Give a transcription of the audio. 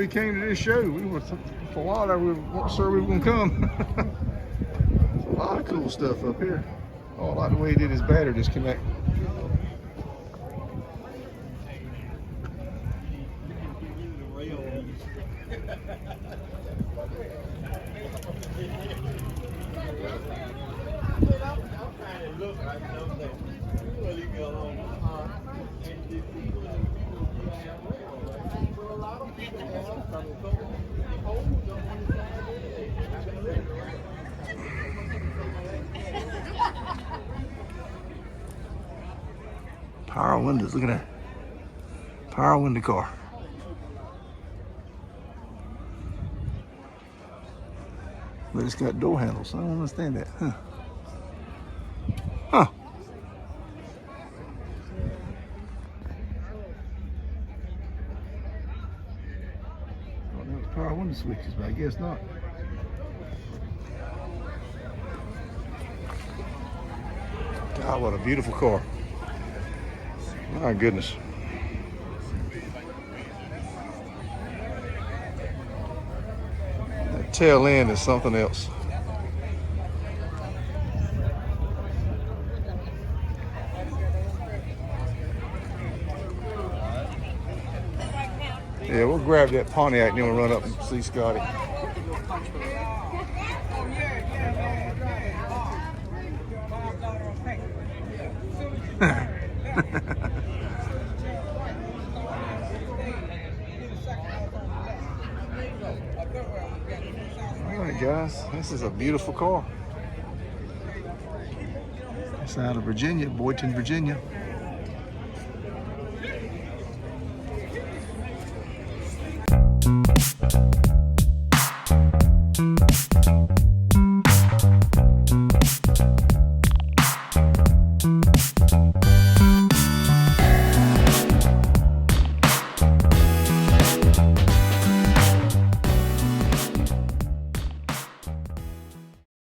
we came to this show. We were for a while there. We weren't sure we were gonna come. A lot of cool stuff up here. Oh, I like the way he did his battery disconnect. Power windows, look at that. Power window car. But it's got door handles. I don't understand that. Huh. Huh. Oh, that was power window switches, but I guess not. God, what a beautiful car. My goodness. That tail end is something else. Yeah, we'll grab that Pontiac and then we'll run up and see Scotty. All right, guys, this is a beautiful car. It's out of Virginia, Boynton, Virginia.